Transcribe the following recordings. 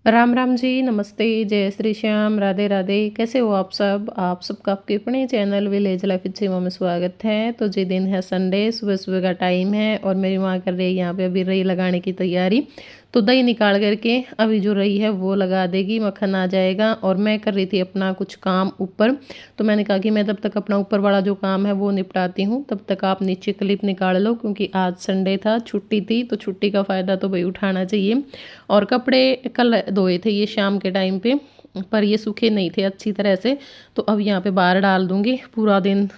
राम राम जी, नमस्ते, जय श्री श्याम, राधे राधे। कैसे हो आप सब? आप सबका आपके अपने चैनल विलेज लाइफ विद सीमा में स्वागत है। तो जी दिन है संडे, सुबह सुबह का टाइम है और मेरी माँ कर रही है यहाँ पे अभी रई लगाने की तैयारी। तो दही निकाल करके अभी जो रई है वो लगा देगी, मक्खन आ जाएगा। और मैं कर रही थी अपना कुछ काम ऊपर, तो मैंने कहा कि मैं तब तक अपना ऊपर वाला जो काम है वो निपटाती हूँ, तब तक आप नीचे क्लिप निकाल लो, क्योंकि आज संडे था, छुट्टी थी, तो छुट्टी का फ़ायदा तो भाई उठाना चाहिए। और कपड़े कल धोए थे ये शाम के टाइम पे, पर ये सूखे नहीं थे अच्छी तरह से, तो अब यहाँ पे बाहर डाल दूँगी, पूरा दिन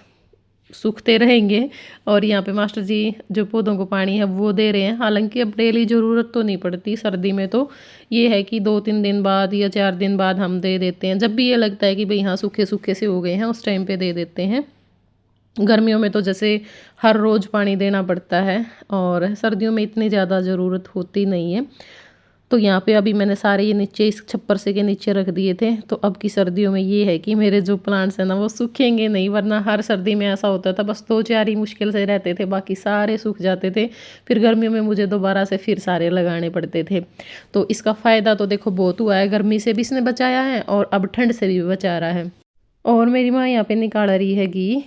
सूखते रहेंगे। और यहाँ पे मास्टर जी जो पौधों को पानी है वो दे रहे हैं। हालांकि अब डेली ज़रूरत तो नहीं पड़ती सर्दी में, तो ये है कि 2-3 दिन बाद या 4 दिन बाद हम दे देते हैं, जब भी ये लगता है कि भाई हाँ सूखे सूखे से हो गए हैं उस टाइम पे दे देते हैं। गर्मियों में तो जैसे हर रोज़ पानी देना पड़ता है, और सर्दियों में इतनी ज़्यादा ज़रूरत होती नहीं है। तो यहाँ पे अभी मैंने सारे ये नीचे इस छप्पर से के नीचे रख दिए थे। तो अब की सर्दियों में ये है कि मेरे जो प्लांट्स हैं ना वो सूखेंगे नहीं, वरना हर सर्दी में ऐसा होता था, बस 2-4 ही मुश्किल से रहते थे, बाकी सारे सूख जाते थे। फिर गर्मियों में मुझे दोबारा से फिर सारे लगाने पड़ते थे। तो इसका फ़ायदा तो देखो बहुत हुआ है, गर्मी से भी इसने बचाया है और अब ठंड से भी बचा रहा है। और मेरी माँ यहाँ पे निकाल रही है घी।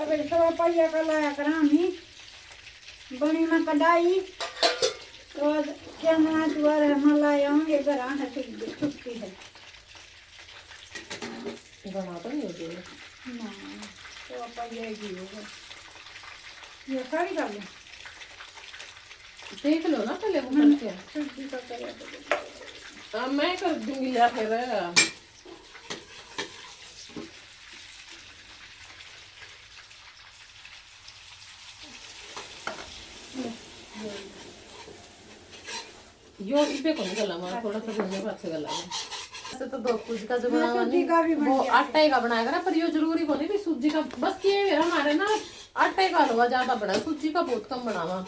अगर सवा पहिया का लाया करामी बनी में कढ़ाई तो क्या ना तुअर है मलाई आऊंगे घर आने छुट्टी है बना तो नहीं होती ना सवा पहिया की होगा ये सारी कर लो देख लो ना पहले वो करके। सब्जी का करे मैं कर दूंगी या फिर यो इस पे कौन गला मार, थोड़ा सा भूनने के बाद से गला है। ऐसे तो दो सूजी का जो बनावा सूजी का भी नहीं, बन वो गया। आटे का बनाएगा ना, पर यो जरूरी को नहीं भी सूजी का, बस ये हमारे ना आटे का हलवा ज्यादा बना, सूजी का बहुत कम बनावा।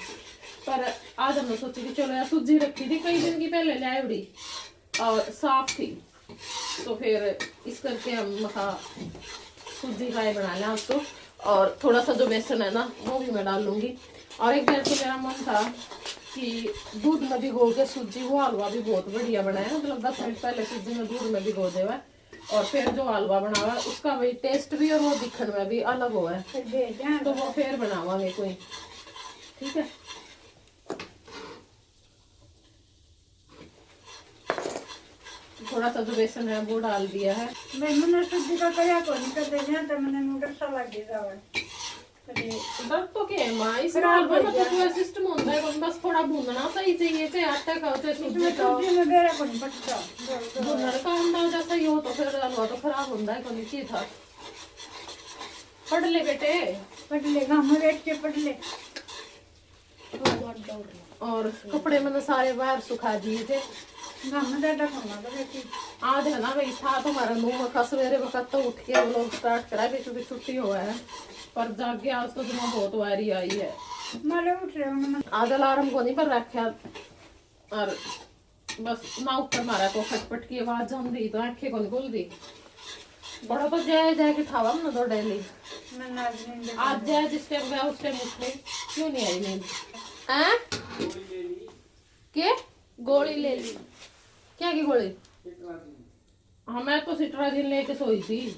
पर आज हमने सोची कि चलो यार सूजी रखी थी कई दिन की पहले ले उड़ी और साफ थी, तो फिर इस करके हम सूजी का बना लें आज तो। और थोड़ा सा जो बेसन है ना वो भी मैं डाल लूंगी। और एक बार तो मेरा मन था कि दूध में भिगो के सूजी वो हलवा भी बहुत बढ़िया बनाया, मतलब 10 मिनट पहले सूजी में दूध में भिगो देवा और फिर जो हलवा बनावा उसका वही टेस्ट भी और वो दिखने में भी अलग हुआ है, तो वो फिर बनावांगे कोई, ठीक है। थोड़ा सा जो बेसन है वो डाल दिया है। मैंने सब्जी का कया को नहीं कर देना तो मैंने नूडल्स सा लग गया दर्द तो क्या है माँ, इस हलवा में तो पूरा सिस्टम होता है, बस थोड़ा भूनना सही चाहिए, चाहे आटा का हो चाहे सूजी का हो। में बेरा को नहीं पड़ता भुनर का अंदाजा सही हो तो फिर हलवा तो खराब होता है, कोई चीज था। पढ़ ले बेटे, पढ़ ले हम बैठ के पढ़ ले। और कपड़े मैंने सारे बाहर सुखा दिए थे। आज है ना भाई था तो हमारा मुंह में सवेरे वक्त तो उठ के वो लोग स्टार्ट करा भी, क्योंकि छुट्टी हुआ है, पर जाके आज तो जुम्मा बहुत वारी आई है। आज अलार्म को नहीं पर रखा और बस ना ऊपर मारा को खटपट की आवाज जम रही तो आंखें को निकल दी। बड़ा तो जय जय के ठावा ना तो डेली आज जय जिस टाइम गया उस टाइम उठे, क्यों नहीं आई नींद? के गोली ले ली? क्या की गोली? हाँ मैं तो सिट्राजिन लेके सोई थी,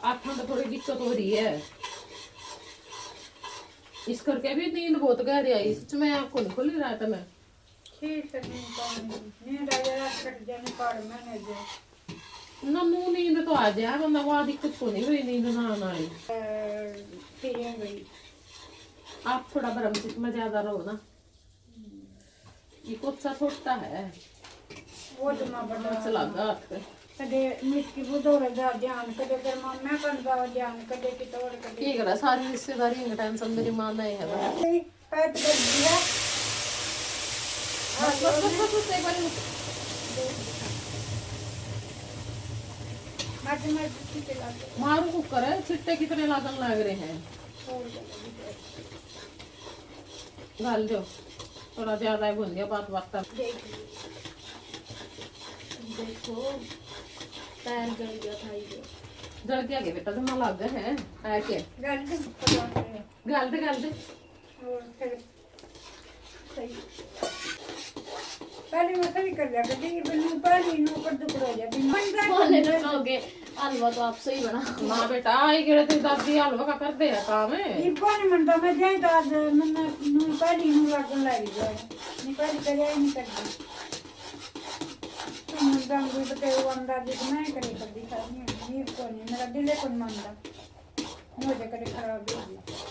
आँखों में थोड़ी दिक्कत हो रही है, इस करके भी नींद बहुत गहरी आई, सच में आँखों नहीं खुल रहा था मैं। ना मुँह नींद तो आ जाए, मतलब वहाँ दिक्कत को नहीं हुई, नींद ना आई। आप थोड़ा बरम सिक में ज्यादा रहो ना, ये कुछ सा छोटा है वो तो ना बड़ा चला गा कदे मिट्टी बुदोर जा ध्यान कदे कर मम्मा कन जा ध्यान कदे की तोड़ कदे ये करा सारी रिश्तेदारी का टेंशन मेरी मां नहीं है ना। पैट कर दिया बस एक बार मारू कुकर है, छिट्टे कितने लागन लग रहे हैं। डाल दो, थोड़ा ज्यादा ही भून दिया बात बात तक। देखो पैर जल गया था ये। जल क्या गया बेटा, तुम्हारा लग गए हैं ऐसे गल दे गल दे और फिर सही पहले मैं सही कर लिया करती कि बिनु पहले नो कर दुख हो जाए बोले तो कहोगे हलवा तो आप सही बना ना बेटा, आई गिरे तो दादी हलवा का कर दे है काम है। ये कौन मनता मैं जाए तो आज मैंने नो पहले नो लगन लग जाए नहीं पहले करे नहीं करती तुम दंग बते वो अंदाज मैं करे कर दिखानी ये कौन है मेरा दिल कौन मानता मुझे करे खराब है।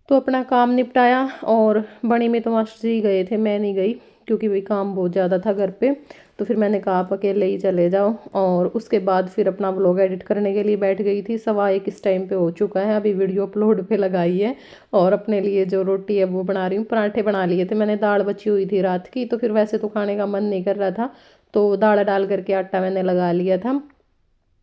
तो अपना काम निपटाया और बनी में तो मास्टर जी गए थे, मैं नहीं गई क्योंकि भाई काम बहुत ज़्यादा था घर पे। तो फिर मैंने कहा आप अकेले ही चले जाओ, और उसके बाद फिर अपना व्लॉग एडिट करने के लिए बैठ गई थी। 1:15 इस टाइम पे हो चुका है, अभी वीडियो अपलोड पे लगाई है और अपने लिए जो रोटी है वो बना रही हूँ। पराठे बना लिए थे मैंने, दाल बची हुई थी रात की, तो फिर वैसे तो खाने का मन नहीं कर रहा था, तो दाल डाल करके आटा मैंने लगा लिया था।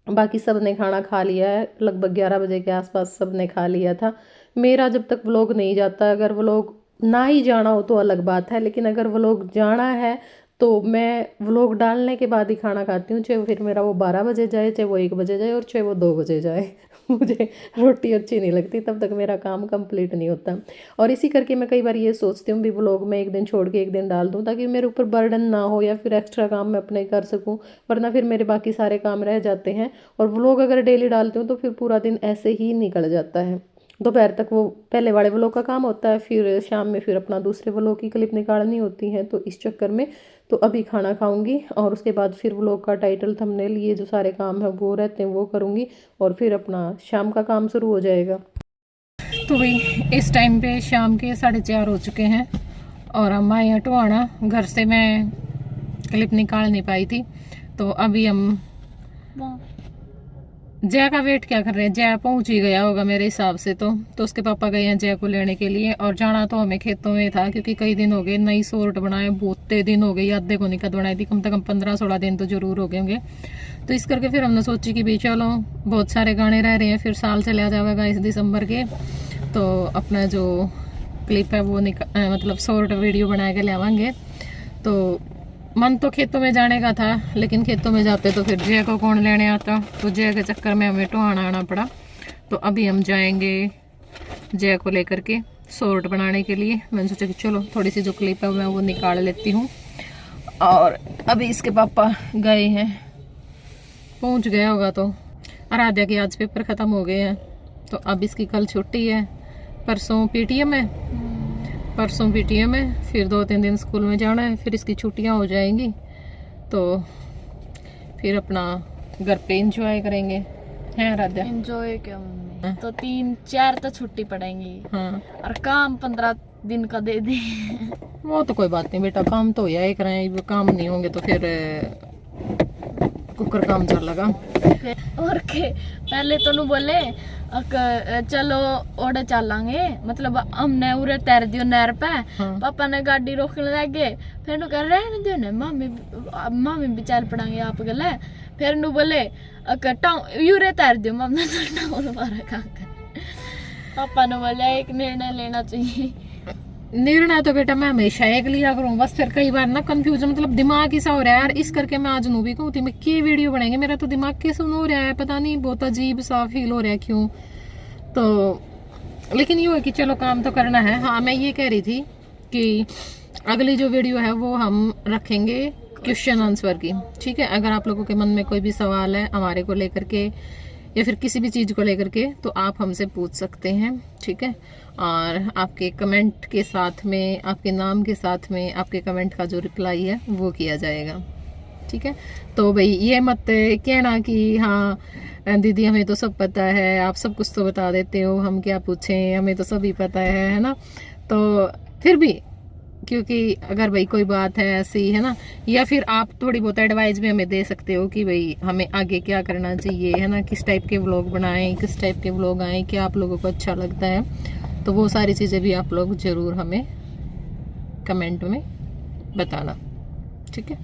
बाकी सब ने खाना खा लिया है, लगभग 11 बजे के आसपास सब ने खा लिया था। मेरा जब तक व्लॉग नहीं जाता, अगर व्लॉग ना ही जाना हो तो अलग बात है, लेकिन अगर व्लॉग जाना है तो मैं व्लॉग डालने के बाद ही खाना खाती हूँ, चाहे फिर मेरा वो 12 बजे जाए, चाहे वो 1 बजे जाए और चाहे वो 2 बजे जाए। मुझे रोटी अच्छी नहीं लगती, तब तक मेरा काम कंप्लीट नहीं होता। और इसी करके मैं कई बार ये सोचती हूँ भी व्लॉग में एक दिन छोड़ के एक दिन डाल दूँ, ताकि मेरे ऊपर बर्डन ना हो या फिर एक्स्ट्रा काम मैं अपने कर सकूँ, वरना फिर मेरे बाकी सारे काम रह जाते हैं। और व्लॉग अगर डेली डालती हूँ तो फिर पूरा दिन ऐसे ही निकल जाता है। दोपहर तक वो पहले वाले व्लॉग का काम होता है, फिर शाम में फिर अपना दूसरे व्लॉग की क्लिप निकालनी होती है, तो इस चक्कर में तो अभी खाना खाऊंगी और उसके बाद फिर व्लॉग का टाइटल थंबनेल ये जो सारे काम है वो रहते हैं वो करूँगी, और फिर अपना शाम का काम शुरू हो जाएगा। तो भाई इस टाइम पे शाम के 4:30 हो चुके हैं और हम आए हैं टोहाना। घर से मैं क्लिप निकाल नहीं पाई थी, तो अभी हम जय का वेट क्या कर रहे हैं। जय पहुंच ही गया होगा मेरे हिसाब से, तो उसके पापा गए हैं जय को लेने के लिए। और जाना तो हमें खेतों में था, क्योंकि कई दिन हो गए नई सोर्ट बनाए, बहुते दिन हो गए, आधे को निकट बनाई थी, कम से कम 15-16 दिन तो जरूर हो गए होंगे। तो इस करके फिर हमने सोची कि भाई चलो बहुत सारे गाने रह रहे हैं, फिर साल चला जाएगा इस दिसंबर के, तो अपना जो क्लिप है वो मतलब शॉर्ट वीडियो बना के लाएंगे। तो मन तो खेतों में जाने का था, लेकिन खेतों में जाते तो फिर जय को कौन लेने आता, तो जय के चक्कर में हमें टोहाना आना पड़ा। तो अभी हम जाएंगे जय को लेकर के शॉर्ट बनाने के लिए। मैंने सोचा कि चलो थोड़ी सी जो क्लिप है मैं वो निकाल लेती हूँ। और अभी इसके पापा गए हैं, पहुँच गया होगा। तो आराध्या के आज पेपर ख़त्म हो गए हैं, तो अब इसकी कल छुट्टी है, परसों पीटीएम है, परसों पीटीएम है, फिर 2-3 दिन स्कूल में जाना है, फिर इसकी छुट्टियां हो जाएंगी, तो फिर अपना घर पे एंजॉय करेंगे। हैं राधा? एंजॉय क्या मम्मी, तो 3-4 तो छुट्टी पड़ेंगी। हाँ, और काम 15 दिन का दे दे। वो तो कोई बात नहीं बेटा, काम तो या एक रहे, काम नहीं होंगे तो फिर कुकर काम चल लगा। और के पहले तो बोले चलो ओडे चलांगे, मतलब हमने उरे तैर दियो नहर पे। हाँ। पापा ने गाड़ी रोकने लगे, फिर नु कह रहने दो ना मम्मी भी चल पड़ेंगे आप गले। फिर नु बोले यूरे तैर दियो मम्मी तो पापा ने बोला एक निर्णय लेना चाहिए। निर्णय तो बेटा मैं हमेशा एक लिया करूँ, बस फिर कई बार ना कंफ्यूजन, मतलब दिमाग ही सा हो रहा है यार। इस करके मैं आज नू भी कहूँ थी मैं क्या वीडियो बनाएंगे, मेरा तो दिमाग कैसे हो रहा है पता नहीं, बहुत अजीब सा फील हो रहा है क्यों। तो लेकिन ये है कि चलो काम तो करना है। हाँ, मैं ये कह रही थी कि अगली जो वीडियो है वो हम रखेंगे क्वेश्चन आंसर की, ठीक है। अगर आप लोगों के मन में कोई भी सवाल है हमारे को लेकर के या फिर किसी भी चीज़ को लेकर के, तो आप हमसे पूछ सकते हैं, ठीक है। और आपके कमेंट के साथ में, आपके नाम के साथ में आपके कमेंट का जो रिप्लाई है वो किया जाएगा, ठीक है। तो भाई ये मत कहना कि हाँ दीदी हमें तो सब पता है, आप सब कुछ तो बता देते हो, हम क्या पूछें, हमें तो सभी पता है ना। तो फिर भी क्योंकि अगर भाई कोई बात है ऐसी है ना, या फिर आप थोड़ी बहुत एडवाइस भी हमें दे सकते हो कि भाई हमें आगे क्या करना चाहिए, है ना, किस टाइप के व्लॉग बनाएं, किस टाइप के व्लॉग आएँ, क्या आप लोगों को अच्छा लगता है, तो वो सारी चीज़ें भी आप लोग ज़रूर हमें कमेंट में बताना, ठीक है।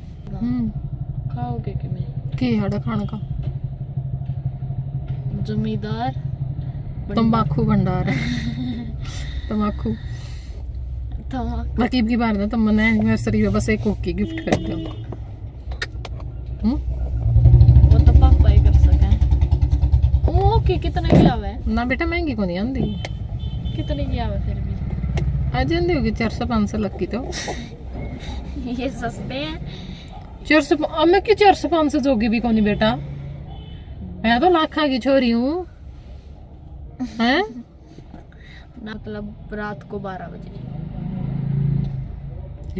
खाओगे कि मैं की हड़ा खाने का जमींदार तंबाकू भंडार है तंबाकू। बाकी की बार ना तुम मैंने एनिवर्सरी में बस एक कुकी गिफ्ट कर दो। वो तो पापा ही कर सके। वो की कितने की आवे ना बेटा महंगी को नहीं आंदी। कितने की आवे फिर भी आज आंदी होगी 400-500 लग की। तो ये सस्ते हैं। 400 अब मैं क्यों 400-500 जोगी भी कोनी बेटा। मैं तो लाखा की छोरी हूँ हैं। मतलब रात को 12 बजे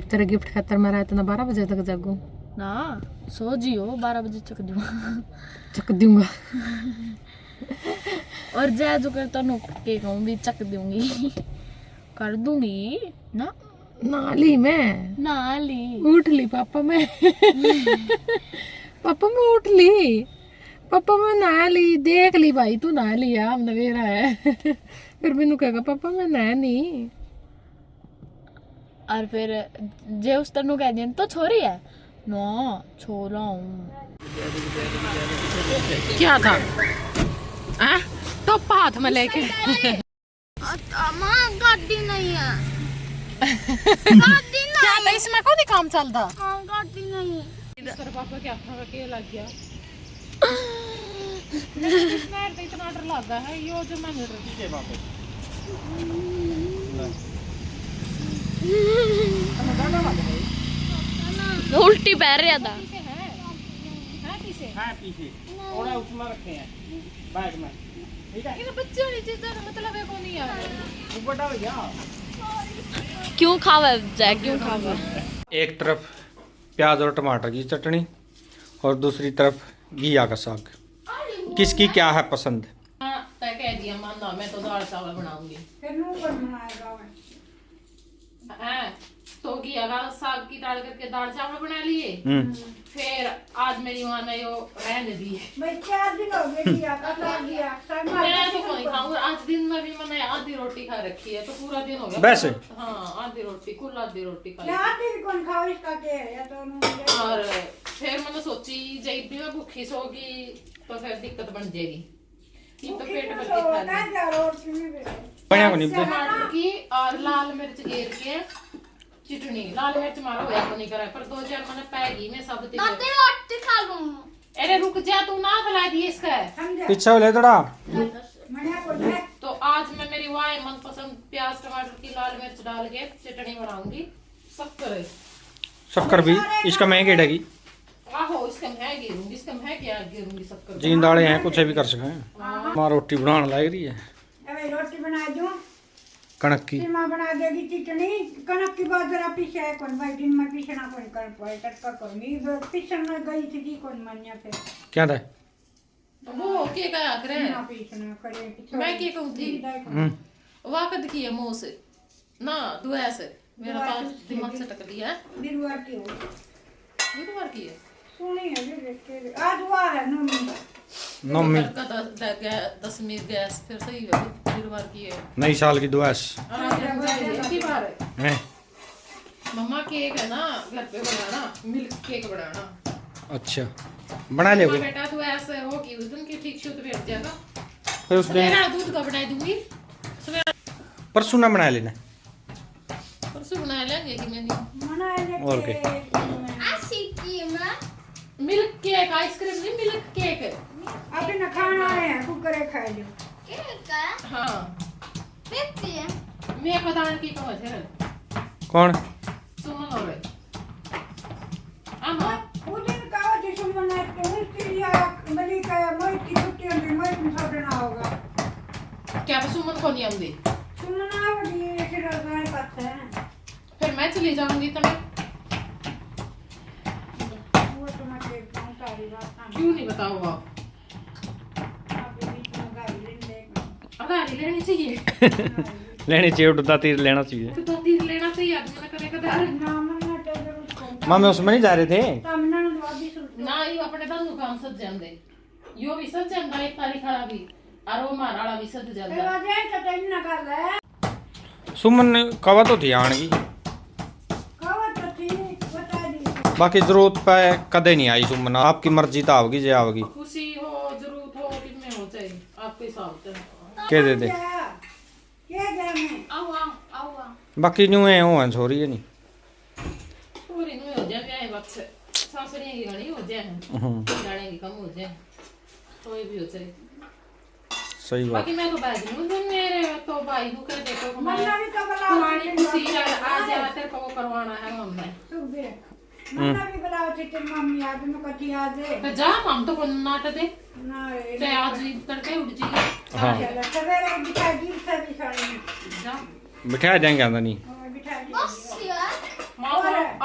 तेरे गिफ्ट खातर मैं रात ना 12 बजे तक जागू ना सो जियो 12 बजे चक दूंगा। चक दूंगा। और जय जो करता नो के कहूँ भी चक दूंगी कर दूंगी ना। नाली मैं नाली उठ ली पापा मैं पापा मैं उठ ली पापा मैं नहा ली देख ली भाई तू नहा लिया हम नवेरा है फिर मैनू कहेगा पापा मैं नहा नहीं। और फिर जे उस तरह कह दिया तो छोरी है ना छोरा हूँ। क्या था तो हाथ में लेके गाड़ी नहीं है क्या था इसमें कौन काम चलता। गाड़ी नहीं पापा क्या था के लग गया इतना डर लगा है यो जो मैं उल्टी पैर रहा था। उसमें रखे हैं बैग में। ठीक है बच्चे वाली चीज मतलब है कौन यार वो बड़ा भैया क्यों खावा जय क्यों खावा। एक तरफ प्याज और टमाटर की चटनी और दूसरी तरफ घिया का साग। किसकी क्या है पसंद। तय कह दिया माना मैं तो दाल चावल बनाऊंगी। फिर नून कौन बनाएगा हैं तो घिया का साग की दाल करके दाल चावल बना लिए। फिर आज मेरी माँ ने यो रहने दी। भाई 4 दिन हो गए दिया का साग दिया मैं तो कोई खाऊंगा आज दिन में भी मैंने आधी रोटी खा रखी है तो पूरा दिन हो गया। वैसे हाँ आधी रोटी कुल आधी रोटी खा ली। भी कौन खाओ इसका के है या तो और फिर मैंने सोची जब भी मैं भूखी सोगी तो फिर दिक्कत बन जाएगी। ये तो पेट भर के खा ली। बढ़िया बनी टमाटर की और लाल मिर्च घेर के चटनी। लाल मिर्च मारा हुआ तो नहीं करा पर 2-4 मैंने पैगी में सब रोटी खा लूंगा। अरे रुक जा तू ना खिला दी इसका। पीछे ले थोड़ा। तो आज मैं मेरी वाई मनपसंद प्याज टमाटर की लाल मिर्च डाल के चटनी बनाऊंगी। शक्कर भी इसका महंगी डगी। आहो इसका मैं गिरूंगी इसका मैं क्या गिरूंगी शक्कर। जिंदाड़े हैं कुछ भी कर सके। माँ रोटी बनाने लग रही है रोटी बना दूं कणक की। माँ बना देगी चटनी कनक की बात जरा पीछे कौन भाई दिन में पीछना कौन कर पाए टटका करूंगी पीछन में गई थी जी कौन मान्या फिर क्या था वो के कहा करे ना पीछना करे मैं के कहूं थी वाकद की है मुंह से ना दुआ से मेरा तो दिमाग से टक दिया है। बिरुआ की हो गुरुवार की है सुनी है जी देख के आज हुआ है नौमी नौमी का 10वीं गैस फिर सही है गुरुवार की है। नई साल की दुआ की बार है है। मम्मा केक है ना घर पे बनाना मिल्क केक बनाना। अच्छा बना ले बेटा तू ऐसे होगी उस दिन की ठीक शुद्ध बैठ जाएगा। फिर उस दिन मेरा दूध का बना दूंगी परसों ना बना लेना। परसों बना लेंगे कि मैं मना ले और के मिल्क केक आइसक्रीम नहीं मिल्क केक अभी ना खाना है कुकर खा लो हाँ मैं बताने की कहो थे कौन सुमन और आमा वो दिन कहो जी सुमन ने तो उसकी या बली का मोई की छुट्टी में मोई में सब ना होगा क्या सुमन को नहीं आऊंगी सुमन आवड़ी फिर गाय पास है फिर मैं चली जाऊंगी तो मैं वो तो मैं सारी बात क्यों नहीं बताओ आप गाड़ी लेनी चाहिए लेनी चाहिए उड़ता तीर लेना चाहिए। तो 2-3 लेना चाहिए आदमी ना करे कदा माँ मैं उसमें नहीं जा रहे थे। ना ये अपने धंधु काम सज जांदे यो भी सज जांदा 1 तारीख वाला भी और वो मारा वाला भी सज जांदा। सुमन ने कवा तो थी आने की बाकी जरूरत पे कदे नहीं आई सुमन आपकी मर्जी तो आओगी जे आओगी। खुशी हो जरूरत हो कितने हो चाहिए आपके हिसाब से के दे दे क्या जा मैं आओ आओ आओ आओ बाकी न्यू है वो छोरी है नहीं पूरी नहीं हो जाए ब्याह वक्त सासुरियां की घनी हो जाए जाने की कम हो जाए कोई भी हो जाए सही बात बाकी मैं तो बाजी हूँ मेरे तो भाई को कह दे तो मन्ना भी तो बुलाओ पुरानी खुशी आज तेरे को करवाना है मम्मी तू दे मन्ना भी बुलाओ तेरी मम्मी आज में कटी आ दे तो जा हम तो को नाट दे ना रे चाहे आज ही तड़के उठ जाइए हाँ चलो सवेरे बिठा दी सभी साड़ी जा बिठा देंगे आंदा नहीं बिठा दी बस यार माँ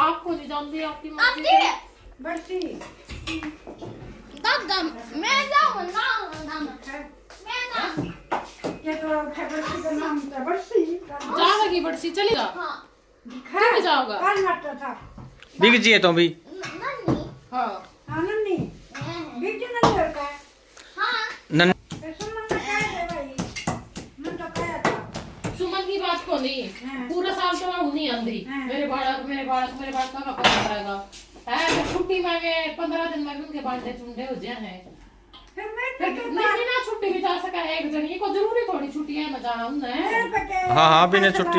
आपको नहीं जानती आपकी मर्जी से बर्सी दादा मैं जाऊँ ना मैं ना ये तो उठा बर्सी का नाम था बर्सी जा लगी बड़सी चलेगा हाँ दिखा जाओगा कल मरता था दिख जिए तो भी नन्नी हाँ आनंद नहीं बिक नहीं होता हाँ नन सुमन ने कहा है भाई मन तो कहा था सुमन की बात को नहीं पूरा साल तो मैं नहीं आंधी मेरे बालक का पता रहेगा है मैं छुट्टी मांगे 15 दिन में भी उनके बांटे चुंडे हो जाए हैं फिर मैं नहीं ना छुट्टी भी जा सका है एक जन ये को जरूरी थोड़ी छुट्टी है मैं जाना हूं मेरे ना बेटे हाँ हाँ बिना छुट्टी